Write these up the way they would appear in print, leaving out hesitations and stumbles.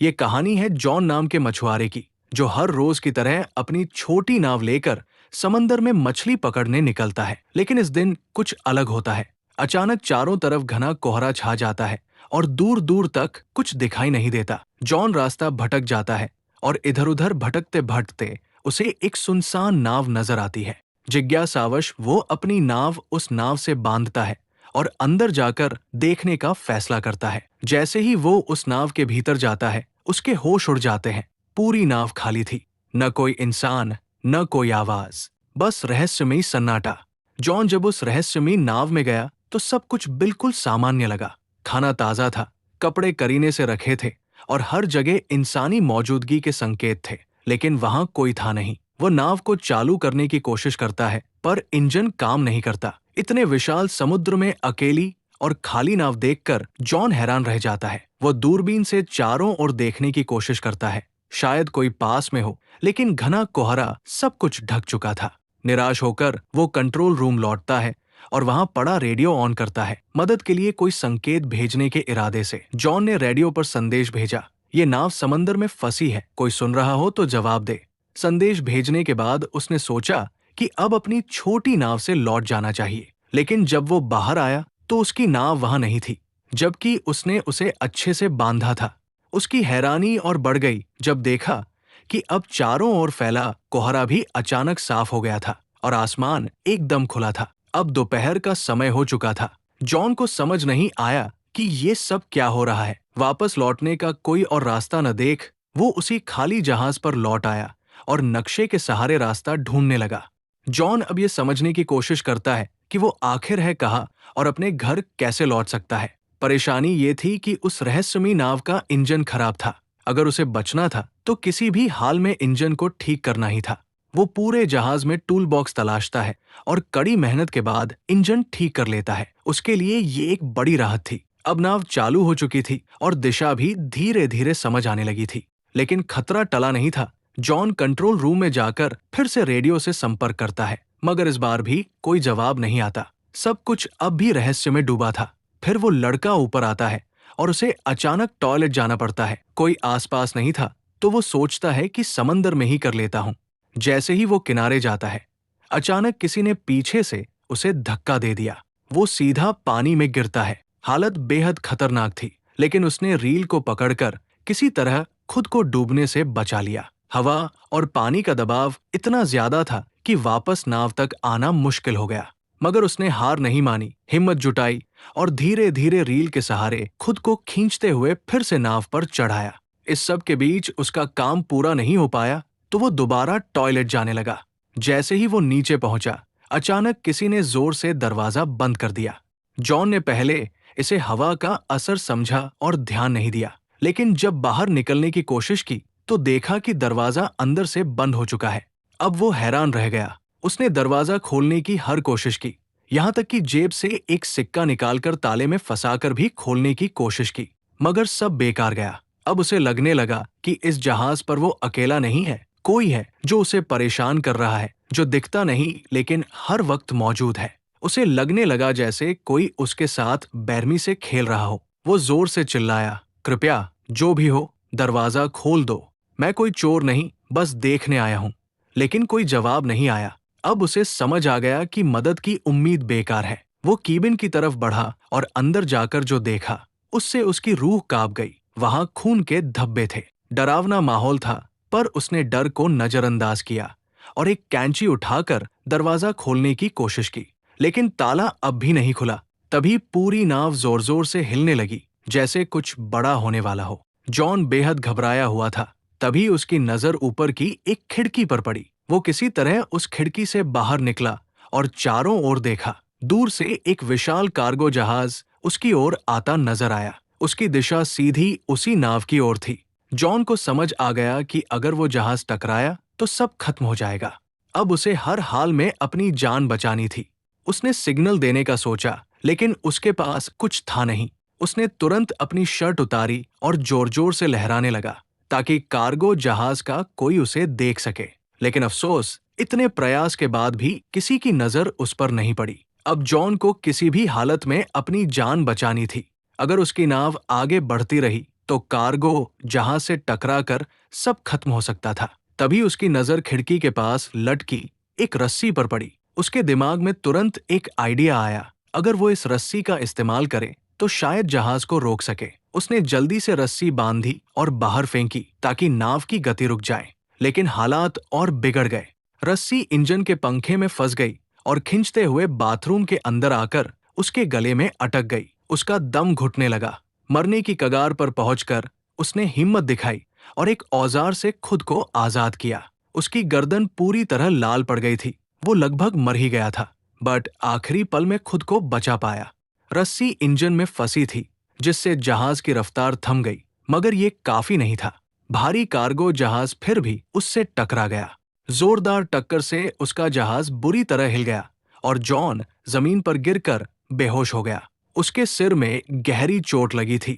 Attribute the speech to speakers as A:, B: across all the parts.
A: ये कहानी है जॉन नाम के मछुआरे की, जो हर रोज की तरह अपनी छोटी नाव लेकर समंदर में मछली पकड़ने निकलता है। लेकिन इस दिन कुछ अलग होता है। अचानक चारों तरफ घना कोहरा छा जाता है और दूर दूर तक कुछ दिखाई नहीं देता। जॉन रास्ता भटक जाता है और इधर उधर भटकते भटकते उसे एक सुनसान नाव नजर आती है। जिज्ञासावश वो अपनी नाव उस नाव से बांधता है और अंदर जाकर देखने का फैसला करता है। जैसे ही वो उस नाव के भीतर जाता है, उसके होश उड़ जाते हैं। पूरी नाव खाली थी, न कोई इंसान, न कोई आवाज, बस रहस्यमयी सन्नाटा। जॉन जब उस रहस्यमयी नाव में गया तो सब कुछ बिल्कुल सामान्य लगा। खाना ताजा था, कपड़े करीने से रखे थे और हर जगह इंसानी मौजूदगी के संकेत थे। लेकिन वहां कोई था नहीं। वो नाव को चालू करने की कोशिश करता है, पर इंजन काम नहीं करता। इतने विशाल समुद्र में अकेली और खाली नाव देखकर जॉन हैरान रह जाता है। वो दूरबीन से चारों ओर देखने की कोशिश करता है, शायद कोई पास में हो, लेकिन घना कोहरा सब कुछ ढक चुका था। निराश होकर वो कंट्रोल रूम लौटता है और वहां पड़ा रेडियो ऑन करता है, मदद के लिए कोई संकेत भेजने के इरादे से। जॉन ने रेडियो पर संदेश भेजा, ये नाव समंदर में फंसी है, कोई सुन रहा हो तो जवाब दे। संदेश भेजने के बाद उसने सोचा कि अब अपनी छोटी नाव से लौट जाना चाहिए। लेकिन जब वो बाहर आया तो उसकी नाव वहां नहीं थी, जबकि उसने उसे अच्छे से बांधा था। उसकी हैरानी और बढ़ गई जब देखा कि अब चारों ओर फैला कोहरा भी अचानक साफ हो गया था और आसमान एकदम खुला था। अब दोपहर का समय हो चुका था। जॉन को समझ नहीं आया कि ये सब क्या हो रहा है। वापस लौटने का कोई और रास्ता न देख वो उसी खाली जहाज पर लौट आया और नक्शे के सहारे रास्ता ढूंढने लगा। जॉन अब ये समझने की कोशिश करता है कि वो आखिर है कहाँ और अपने घर कैसे लौट सकता है। परेशानी ये थी कि उस रहस्यमयी नाव का इंजन खराब था। अगर उसे बचना था तो किसी भी हाल में इंजन को ठीक करना ही था। वो पूरे जहाज में टूल बॉक्स तलाशता है और कड़ी मेहनत के बाद इंजन ठीक कर लेता है। उसके लिए ये एक बड़ी राहत थी। अब नाव चालू हो चुकी थी और दिशा भी धीरे धीरे समझ आने लगी थी। लेकिन खतरा टला नहीं था। जॉन कंट्रोल रूम में जाकर फिर से रेडियो से संपर्क करता है, मगर इस बार भी कोई जवाब नहीं आता। सब कुछ अब भी रहस्य में डूबा था। फिर वो लड़का ऊपर आता है और उसे अचानक टॉयलेट जाना पड़ता है। कोई आसपास नहीं था तो वो सोचता है कि समंदर में ही कर लेता हूँ। जैसे ही वो किनारे जाता है, अचानक किसी ने पीछे से उसे धक्का दे दिया। वो सीधा पानी में गिरता है। हालत बेहद खतरनाक थी, लेकिन उसने रील को पकड़कर किसी तरह खुद को डूबने से बचा लिया। हवा और पानी का दबाव इतना ज्यादा था कि वापस नाव तक आना मुश्किल हो गया, मगर उसने हार नहीं मानी, हिम्मत जुटाई और धीरे धीरे रील के सहारे खुद को खींचते हुए फिर से नाव पर चढ़ाया। इस सब के बीच उसका काम पूरा नहीं हो पाया तो वो दोबारा टॉयलेट जाने लगा। जैसे ही वो नीचे पहुंचा, अचानक किसी ने जोर से दरवाजा बंद कर दिया। जॉन ने पहले इसे हवा का असर समझा और ध्यान नहीं दिया, लेकिन जब बाहर निकलने की कोशिश की तो देखा कि दरवाजा अंदर से बंद हो चुका है। अब वो हैरान रह गया। उसने दरवाजा खोलने की हर कोशिश की, यहाँ तक कि जेब से एक सिक्का निकालकर ताले में फंसाकर भी खोलने की कोशिश की, मगर सब बेकार गया। अब उसे लगने लगा कि इस जहाज पर वो अकेला नहीं है, कोई है जो उसे परेशान कर रहा है, जो दिखता नहीं लेकिन हर वक्त मौजूद है। उसे लगने लगा जैसे कोई उसके साथ बेरहमी से खेल रहा हो। वो जोर से चिल्लाया, कृपया जो भी हो दरवाजा खोल दो, मैं कोई चोर नहीं, बस देखने आया हूँ। लेकिन कोई जवाब नहीं आया। अब उसे समझ आ गया कि मदद की उम्मीद बेकार है। वो कीबिन की तरफ बढ़ा और अंदर जाकर जो देखा उससे उसकी रूह कांप गई। वहां खून के धब्बे थे। डरावना माहौल था, पर उसने डर को नजरअंदाज किया और एक कैंची उठाकर दरवाजा खोलने की कोशिश की, लेकिन ताला अब भी नहीं खुला। तभी पूरी नाव जोर जोर से हिलने लगी, जैसे कुछ बड़ा होने वाला हो। जॉन बेहद घबराया हुआ था। तभी उसकी नजर ऊपर की एक खिड़की पर पड़ी। वो किसी तरह उस खिड़की से बाहर निकला और चारों ओर देखा। दूर से एक विशाल कार्गो जहाज उसकी ओर आता नजर आया। उसकी दिशा सीधी उसी नाव की ओर थी। जॉन को समझ आ गया कि अगर वो जहाज टकराया तो सब खत्म हो जाएगा। अब उसे हर हाल में अपनी जान बचानी थी। उसने सिग्नल देने का सोचा, लेकिन उसके पास कुछ था नहीं। उसने तुरंत अपनी शर्ट उतारी और जोर जोर से लहराने लगा ताकि कार्गो जहाज का कोई उसे देख सके। लेकिन अफसोस, इतने प्रयास के बाद भी किसी की नजर उस पर नहीं पड़ी। अब जॉन को किसी भी हालत में अपनी जान बचानी थी। अगर उसकी नाव आगे बढ़ती रही तो कार्गो जहाज से टकराकर सब खत्म हो सकता था। तभी उसकी नजर खिड़की के पास लटकी एक रस्सी पर पड़ी। उसके दिमाग में तुरंत एक आइडिया आया, अगर वो इस रस्सी का इस्तेमाल करे तो शायद जहाज को रोक सके। उसने जल्दी से रस्सी बांधी और बाहर फेंकी ताकि नाव की गति रुक जाए। लेकिन हालात और बिगड़ गए। रस्सी इंजन के पंखे में फंस गई और खींचते हुए बाथरूम के अंदर आकर उसके गले में अटक गई। उसका दम घुटने लगा। मरने की कगार पर पहुंचकर उसने हिम्मत दिखाई और एक औजार से खुद को आजाद किया। उसकी गर्दन पूरी तरह लाल पड़ गई थी। वो लगभग मर ही गया था, बट आखिरी पल में खुद को बचा पाया। रस्सी इंजन में फंसी थी, जिससे जहाज की रफ्तार थम गई, मगर ये काफी नहीं था। भारी कार्गो जहाज फिर भी उससे टकरा गया। जोरदार टक्कर से उसका जहाज बुरी तरह हिल गया और जॉन जमीन पर गिरकर बेहोश हो गया। उसके सिर में गहरी चोट लगी थी।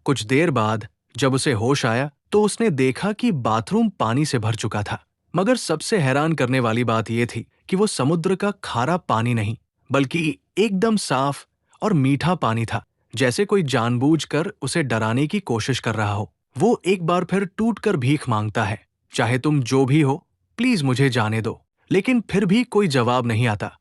A: कुछ देर बाद जब उसे होश आया तो उसने देखा कि बाथरूम पानी से भर चुका था। मगर सबसे हैरान करने वाली बात यह थी कि वो समुद्र का खारा पानी नहीं, बल्कि एकदम साफ और मीठा पानी था, जैसे कोई जानबूझकर उसे डराने की कोशिश कर रहा हो। वो एक बार फिर टूटकर भीख मांगता है, चाहे तुम जो भी हो, प्लीज मुझे जाने दो। लेकिन फिर भी कोई जवाब नहीं आता।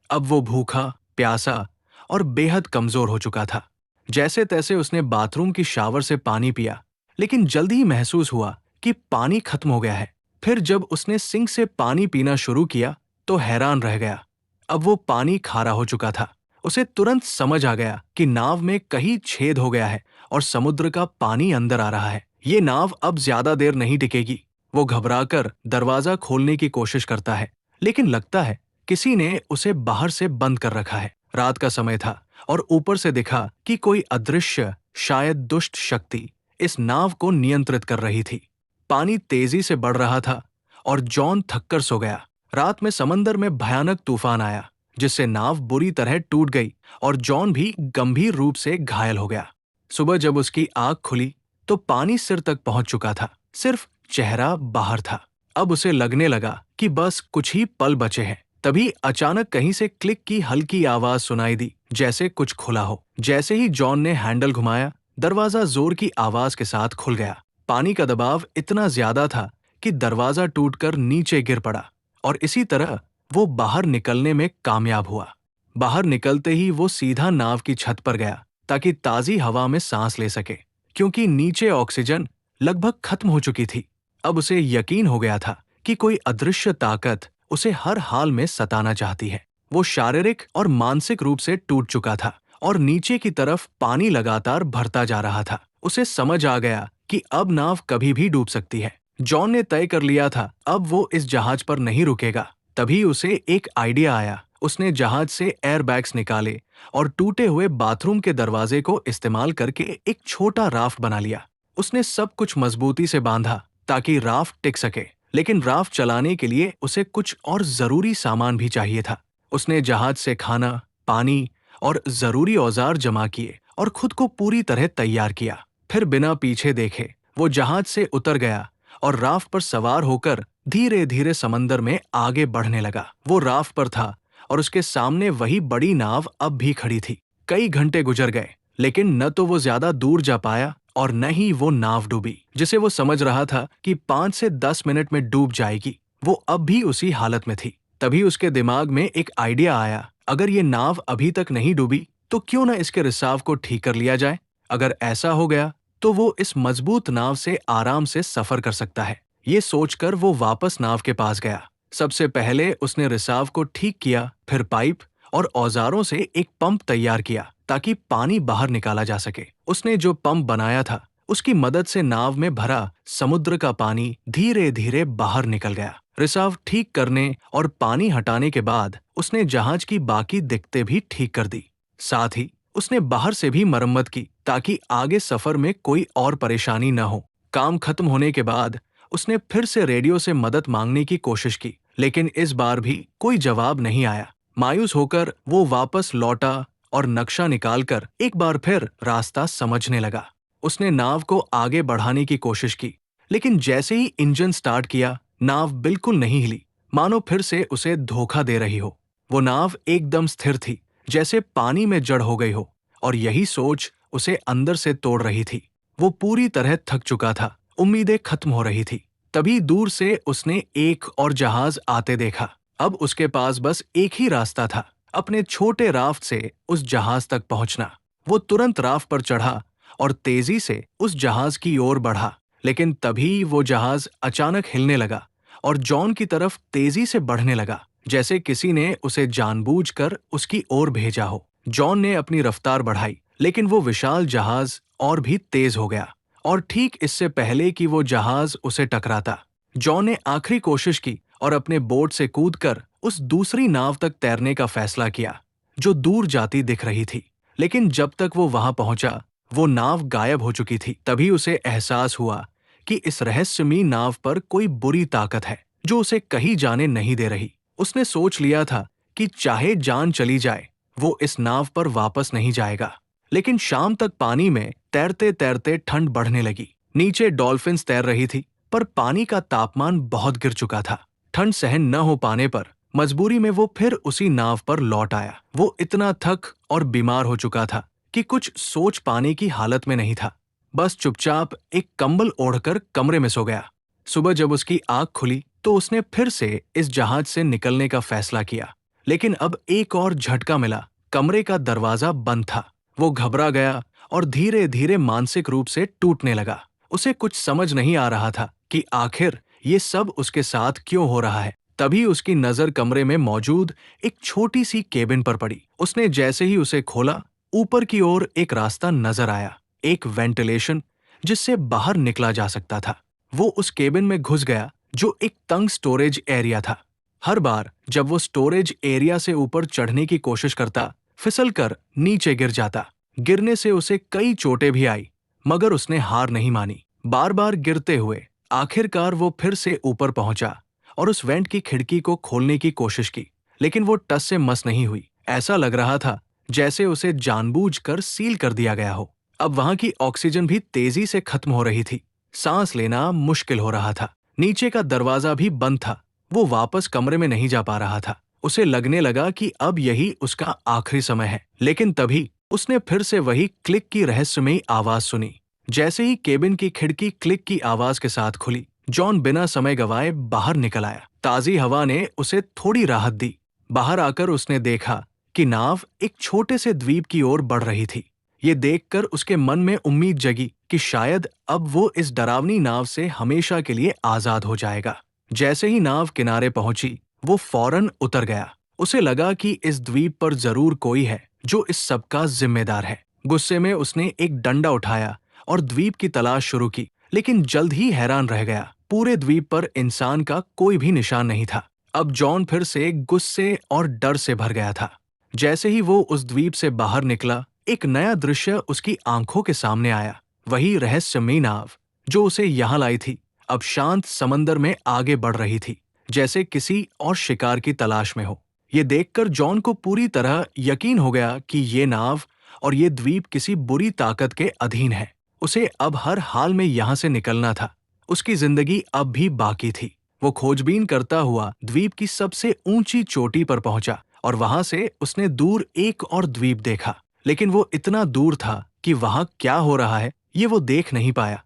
A: अब वो भूखा, प्यासा और बेहद कमजोर हो चुका था। जैसे तैसे उसने बाथरूम की शावर से पानी पिया, लेकिन जल्दी ही महसूस हुआ कि पानी खत्म हो गया है। फिर जब उसने सिंक से पानी पीना शुरू किया तो हैरान रह गया। अब वो पानी खारा हो चुका था। उसे तुरंत समझ आ गया कि नाव में कहीं छेद हो गया है और समुद्र का पानी अंदर आ रहा है। ये नाव अब ज्यादा देर नहीं टिकेगी। वो घबराकर दरवाजा खोलने की कोशिश करता है, लेकिन लगता है किसी ने उसे बाहर से बंद कर रखा है। रात का समय था और ऊपर से दिखा कि कोई अदृश्य, शायद दुष्ट शक्ति इस नाव को नियंत्रित कर रही थी। पानी तेजी से बढ़ रहा था और जॉन थककर सो गया। रात में समंदर में भयानक तूफान आया, जिससे नाव बुरी तरह टूट गई और जॉन भी गंभीर रूप से घायल हो गया। सुबह जब उसकी आंख खुली तो पानी सिर तक पहुंच चुका था, सिर्फ चेहरा बाहर था। अब उसे लगने लगा कि बस कुछ ही पल बचे हैं। तभी अचानक कहीं से क्लिक की हल्की आवाज सुनाई दी, जैसे कुछ खुला हो। जैसे ही जॉन ने हैंडल घुमाया, दरवाजा जोर की आवाज के साथ खुल गया। पानी का दबाव इतना ज्यादा था कि दरवाजा टूटकर नीचे गिर पड़ा और इसी तरह वो बाहर निकलने में कामयाब हुआ। बाहर निकलते ही वो सीधा नाव की छत पर गया ताकि ताजी हवा में सांस ले सके, क्योंकि नीचे ऑक्सीजन लगभग खत्म हो चुकी थी। अब उसे यकीन हो गया था कि कोई अदृश्य ताकत उसे हर हाल में सताना चाहती है। वो शारीरिक और मानसिक रूप से टूट चुका था और नीचे की तरफ पानी लगातार भरता जा रहा था। उसे समझ आ गया कि अब नाव कभी भी डूब सकती है। जॉन ने तय कर लिया था अब वो इस जहाज पर नहीं रुकेगा। तभी उसे एक आइडिया आया। उसने जहाज से एयरबैग्स निकाले और टूटे हुए बाथरूम के दरवाजे को इस्तेमाल करके एक छोटा राफ्ट बना लिया। उसने सब कुछ मजबूती से बांधा ताकि राफ्ट टिक सके, लेकिन राफ्ट चलाने के लिए उसे कुछ और जरूरी सामान भी चाहिए था। उसने जहाज से खाना, पानी और जरूरी औजार जमा किए और खुद को पूरी तरह तैयार किया। फिर बिना पीछे देखे वो जहाज से उतर गया और राफ्ट पर सवार होकर धीरे धीरे समंदर में आगे बढ़ने लगा। वो राफ्ट पर था और उसके सामने वही बड़ी नाव अब भी खड़ी थी। कई घंटे गुजर गए, लेकिन न तो वो ज्यादा दूर जा पाया और न ही वो नाव डूबी, जिसे वो समझ रहा था कि 5 से 10 मिनट में डूब जाएगी। वो अब भी उसी हालत में थी। तभी उसके दिमाग में एक आइडिया आया, अगर ये नाव अभी तक नहीं डूबी तो क्यों न इसके रिसाव को ठीक कर लिया जाए। अगर ऐसा हो गया तो वो इस मजबूत नाव से आराम से सफर कर सकता है। ये सोचकर वो वापस नाव के पास गया। सबसे पहले उसने रिसाव को ठीक किया, फिर पाइप और औजारों से एक पंप तैयार किया ताकि पानी बाहर निकाला जा सके। उसने जो पंप बनाया था उसकी मदद से नाव में भरा समुद्र का पानी धीरे धीरे बाहर निकल गया। रिसाव ठीक करने और पानी हटाने के बाद उसने जहाज की बाकी दिक्कतें भी ठीक कर दी। साथ ही उसने बाहर से भी मरम्मत की ताकि आगे सफर में कोई और परेशानी न हो। काम खत्म होने के बाद उसने फिर से रेडियो से मदद मांगने की कोशिश की, लेकिन इस बार भी कोई जवाब नहीं आया। मायूस होकर वो वापस लौटा और नक्शा निकालकर एक बार फिर रास्ता समझने लगा। उसने नाव को आगे बढ़ाने की कोशिश की, लेकिन जैसे ही इंजन स्टार्ट किया, नाव बिल्कुल नहीं हिली, मानो फिर से उसे धोखा दे रही हो। वो नाव एकदम स्थिर थी, जैसे पानी में जड़ हो गई हो, और यही सोच उसे अंदर से तोड़ रही थी। वो पूरी तरह थक चुका था, उम्मीदें खत्म हो रही थी। तभी दूर से उसने एक और जहाज आते देखा। अब उसके पास बस एक ही रास्ता था, अपने छोटे राफ्ट से उस जहाज तक पहुंचना। वो तुरंत राफ्ट पर चढ़ा और तेजी से उस जहाज की ओर बढ़ा। लेकिन तभी वो जहाज अचानक हिलने लगा और जॉन की तरफ तेजी से बढ़ने लगा, जैसे किसी ने उसे जानबूझकर उसकी ओर भेजा हो। जॉन ने अपनी रफ्तार बढ़ाई, लेकिन वो विशाल जहाज और भी तेज हो गया, और ठीक इससे पहले कि वो जहाज उसे टकराता, जॉन ने आखिरी कोशिश की और अपने बोट से कूदकर उस दूसरी नाव तक तैरने का फैसला किया, जो दूर जाती दिख रही थी। लेकिन जब तक वो वहां पहुंचा, वो नाव गायब हो चुकी थी। तभी उसे एहसास हुआ कि इस रहस्यमयी नाव पर कोई बुरी ताकत है, जो उसे कहीं जाने नहीं दे रही। उसने सोच लिया था कि चाहे जान चली जाए, वो इस नाव पर वापस नहीं जाएगा। लेकिन शाम तक पानी में तैरते तैरते ठंड बढ़ने लगी। नीचे डॉल्फिन्स तैर रही थी, पर पानी का तापमान बहुत गिर चुका था। ठंड सहन न हो पाने पर मजबूरी में वो फिर उसी नाव पर लौट आया। वो इतना थक और बीमार हो चुका था कि कुछ सोच पाने की हालत में नहीं था। बस चुपचाप एक कंबल ओढ़कर कमरे में सो गया। सुबह जब उसकी आंख खुली तो उसने फिर से इस जहाज से निकलने का फैसला किया। लेकिन अब एक और झटका मिला। कमरे का दरवाजा बंद था। वो घबरा गया और धीरे धीरे मानसिक रूप से टूटने लगा। उसे कुछ समझ नहीं आ रहा था कि आखिर ये सब उसके साथ क्यों हो रहा है। तभी उसकी नजर कमरे में मौजूद एक छोटी सी केबिन पर पड़ी। उसने जैसे ही उसे खोला, ऊपर की ओर एक रास्ता नजर आया, एक वेंटिलेशन जिससे बाहर निकला जा सकता था। वो उस केबिन में घुस गया, जो एक तंग स्टोरेज एरिया था। हर बार जब वो स्टोरेज एरिया से ऊपर चढ़ने की कोशिश करता, फिसलकर नीचे गिर जाता। गिरने से उसे कई चोटें भी आई, मगर उसने हार नहीं मानी। बार बार गिरते हुए आखिरकार वो फिर से ऊपर पहुंचा और उस वेंट की खिड़की को खोलने की कोशिश की। लेकिन वो टस से मस नहीं हुई। ऐसा लग रहा था जैसे उसे जानबूझकर सील कर दिया गया हो। अब वहां की ऑक्सीजन भी तेजी से खत्म हो रही थी। सांस लेना मुश्किल हो रहा था। नीचे का दरवाजा भी बंद था। वो वापस कमरे में नहीं जा पा रहा था। उसे लगने लगा कि अब यही उसका आखिरी समय है। लेकिन तभी उसने फिर से वही क्लिक की रहस्यमयी आवाज सुनी। जैसे ही केबिन की खिड़की क्लिक की आवाज के साथ खुली, जॉन बिना समय गवाए बाहर निकल आया। ताजी हवा ने उसे थोड़ी राहत दी। बाहर आकर उसने देखा कि नाव एक छोटे से द्वीप की ओर बढ़ रही थी। ये देखकर उसके मन में उम्मीद जगी कि शायद अब वो इस डरावनी नाव से हमेशा के लिए आजाद हो जाएगा। जैसे ही नाव किनारे पहुंची, वो फौरन उतर गया। उसे लगा कि इस द्वीप पर जरूर कोई है जो इस सब का जिम्मेदार है। गुस्से में उसने एक डंडा उठाया और द्वीप की तलाश शुरू की, लेकिन जल्द ही हैरान रह गया। पूरे द्वीप पर इंसान का कोई भी निशान नहीं था। अब जॉन फिर से गुस्से और डर से भर गया था। जैसे ही वो उस द्वीप से बाहर निकला, एक नया दृश्य उसकी आंखों के सामने आया। वही रहस्यमयी नाव जो उसे यहाँ लाई थी, अब शांत समंदर में आगे बढ़ रही थी, जैसे किसी और शिकार की तलाश में हो। ये देखकर जॉन को पूरी तरह यकीन हो गया कि ये नाव और ये द्वीप किसी बुरी ताकत के अधीन है। उसे अब हर हाल में यहाँ से निकलना था। उसकी जिंदगी अब भी बाकी थी। वो खोजबीन करता हुआ द्वीप की सबसे ऊंची चोटी पर पहुंचा और वहां से उसने दूर एक और द्वीप देखा। लेकिन वो इतना दूर था कि वहां क्या हो रहा है ये वो देख नहीं पाया।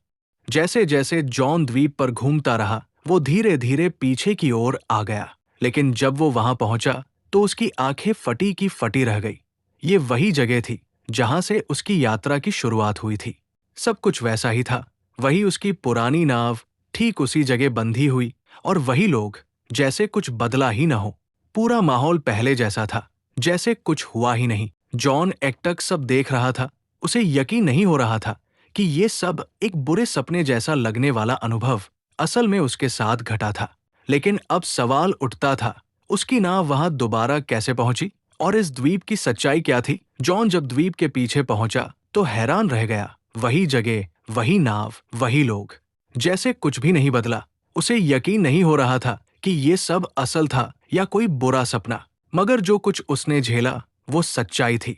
A: जैसे जैसे जॉन द्वीप पर घूमता रहा, वो धीरे धीरे पीछे की ओर आ गया। लेकिन जब वो वहां पहुंचा तो उसकी आंखें फटी की फटी रह गई। ये वही जगह थी जहां से उसकी यात्रा की शुरुआत हुई थी। सब कुछ वैसा ही था। वही उसकी पुरानी नाव ठीक उसी जगह बंधी हुई, और वही लोग, जैसे कुछ बदला ही न हो। पूरा माहौल पहले जैसा था, जैसे कुछ हुआ ही नहीं। जॉन एकटक सब देख रहा था। उसे यकीन नहीं हो रहा था कि ये सब एक बुरे सपने जैसा लगने वाला अनुभव असल में उसके साथ घटा था। लेकिन अब सवाल उठता था, उसकी नाव वहां दोबारा कैसे पहुंची और इस द्वीप की सच्चाई क्या थी? जॉन जब द्वीप के पीछे पहुंचा तो हैरान रह गया। वही जगह, वही नाव, वही लोग, जैसे कुछ भी नहीं बदला। उसे यकीन नहीं हो रहा था कि ये सब असल था या कोई बुरा सपना। मगर जो कुछ उसने झेला वो सच्चाई थी।